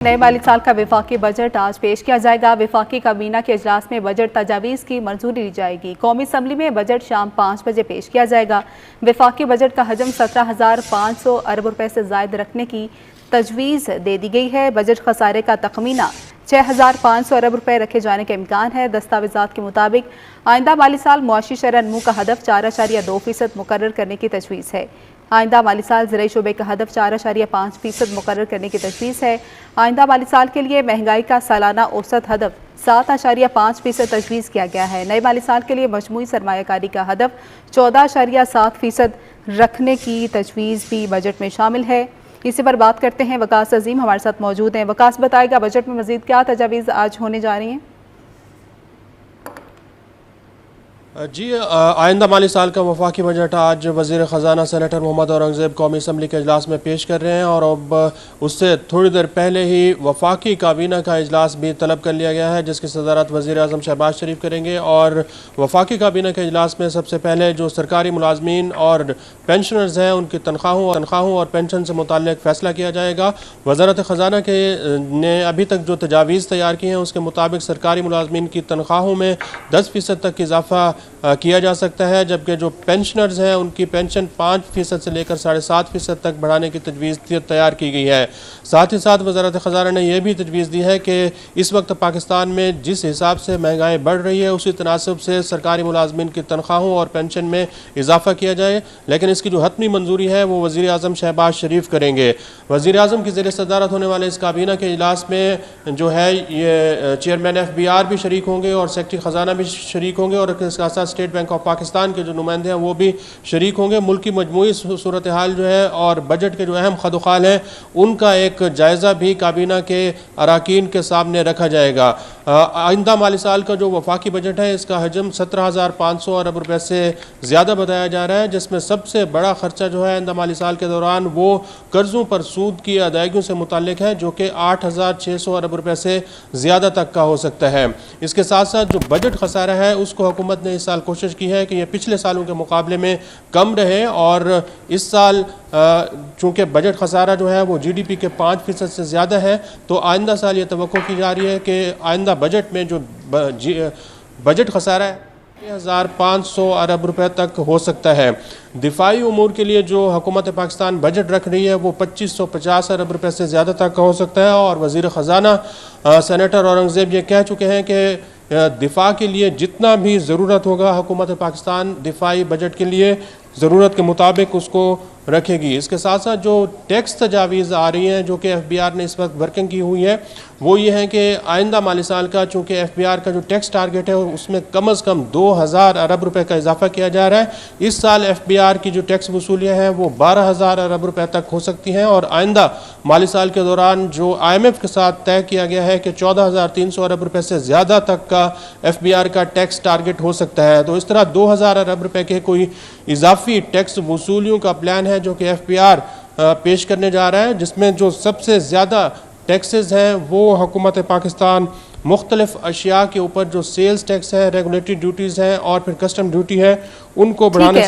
नए माली साल का विफाकी बजट आज पेश किया जाएगा। विफाकी काबीना के इजलास में बजट तजावीज़ की मंजूरी ली जाएगी। कौमी असम्बली में बजट शाम 5 बजे पेश किया जाएगा। विफाकी बजट का हजम 17,500 अरब रुपए से ज़ायद रखने की तजवीज़ दे दी गई है। बजट खसारे का तखमीना 6,500 अरब रुपए रखे जाने का इम्कान है। दस्तावेज़ात के मुताबिक आइंदा माली साल मुआशी शरह नमू का हदफ 4.2% मुकर्रर करने की तजवीज़ है। आइंदा माली साल ज़राई शोबे का हदफ 4.5% मुकर्रर करने की तजवीज़ है। आइंदा माली साल के लिए महंगाई का सालाना औसत हदफ 7.5% तजवीज़ किया गया है। नए माली साल के लिए मजमूई सरमायाकारी का हदफ 14.7% रखने की तजवीज़ भी बजट में शामिल है। इसी पर बात करते हैं। वकास अजीम हमारे साथ मौजूद हैं। वकास, बताएगा बजट में मज़ीद क्या तजावीज़ आज होने जा रही हैं? जी, आइंदा माली साल का वफाकी बजट आज वज़ीर ख़जाना सेनेटर मोहम्मद औरंगज़ेब कौमी असम्बली के इजलास में पेश कर रहे हैं और अब उससे थोड़ी देर पहले ही वफाकी काबीना का इजलास भी तलब कर लिया गया है, जिसकी सदारत वज़ीर आज़म शहबाज शरीफ करेंगे। और वफाकी काबीना के इजलास में सबसे पहले जो सरकारी मुलाजमीन और पेंशनर्स हैं उनकी तनख्वाहों और पेंशन से मुताल्लिक़ फ़ैसला किया जाएगा। वज़ारत ख़जाना के ने अभी तक जो तजावीज़ तैयार की हैं उसके मुताबिक सरकारी मुलाजमीन की तनख्वाहों में 10% तक इजाफ़ा किया जा सकता है, जबकि जो पेंशनर्स हैं उनकी पेंशन 5% से लेकर 7.5% तक बढ़ाने की तजवीज़ तैयार की गई है। साथ ही साथ वज़ारत ख़ज़ाना ने यह भी तजवीज़ दी है कि इस वक्त पाकिस्तान में जिस हिसाब से महंगाई बढ़ रही है उसी तनासब से सरकारी मुलाजमीन की तनख्वाहों और पेंशन में इजाफ़ा किया जाए, लेकिन इसकी जो हतमी मंजूरी है वो वज़ीर आज़म शहबाज शरीफ करेंगे। वज़ीर आज़म की ज़ेर सदारत होने वाले इस काबीना के इजलास में जो है ये चेयरमैन FBR भी शरीक होंगे और सेक्रेटरी ख़जाना भी शरीक होंगे और इसके साथ स्टेट बैंक ऑफ पाकिस्तान के जो नुमाइंदे हैं वो भी शरीक होंगे। मुल्क की मजमूई सूरत हाल जो है और बजट के जो अहम खदुखाल हैं उनका एक जायज़ा भी काबीना के अराकीन के सामने रखा जाएगा। आइंदा माली साल का जो वफाकी बजट है इसका हजम 17,500 अरब रुपए से ज़्यादा बताया जा रहा है, जिसमें सबसे बड़ा खर्चा जो है आइंदा माली साल के दौरान वो कर्ज़ों पर सूद की अदायगियों से मुताल्लिक है, जो कि 8,600 अरब रुपए से ज़्यादा तक का हो सकता है। इसके साथ साथ जो बजट खसारा है उसको हुकूमत ने इस साल कोशिश की है कि ये पिछले सालों के मुकाबले में कम रहे और इस साल चूँकि बजट खसारा जो है वो GDP के 5% से ज़्यादा है, तो आइंदा साल ये तवक्को की जा रही है कि आइंदा बजट में जो बजट खसारा है 6,500 अरब रुपए तक हो सकता है। दिफाई उमूर के लिए जो हुकूमत पाकिस्तान बजट रख रही है वो 2,550 अरब रुपए से ज़्यादा तक का हो सकता है। और वज़ीर ख़जाना सेनेटर औरंगज़ेब ये कह चुके हैं कि दिफा के लिए जितना भी ज़रूरत होगा हुकूमत पाकिस्तान दिफाई बजट के लिए ज़रूरत के मुताबिक उसको रखेगी। इसके साथ साथ जो टैक्स तजावीज़ आ रही हैं जो कि FBR ने इस वक्त वर्किंग की हुई है वो ये है कि आइंदा माली साल का चूँकि FBR का जो टैक्स टारगेट है उसमें कम अज़ कम 2,000 अरब रुपए का इजाफा किया जा रहा है। इस साल FBR की जो टैक्स वसूलियाँ हैं वो 12,000 अरब रुपए तक हो सकती हैं और आइंदा माली साल के दौरान जो IMF के साथ तय किया गया है कि 14,300 अरब रुपए से ज़्यादा तक का FBR का टैक्स टारगेट हो सकता है। तो इस तरह 2,000 अरब रुपए के कोई इजाफी टैक्स वसूलियों का प्लान है जो कि FBR पेश करने जा रहा है, जिसमें जो सबसे ज़्यादा टैक्सेस हैं वो हुकूमत पाकिस्तान मुख्तलिफ अशिया के ऊपर जो सेल्स टैक्स है, रेगुलेटरी ड्यूटीज़ हैं और फिर कस्टम ड्यूटी है उनको बढ़ाने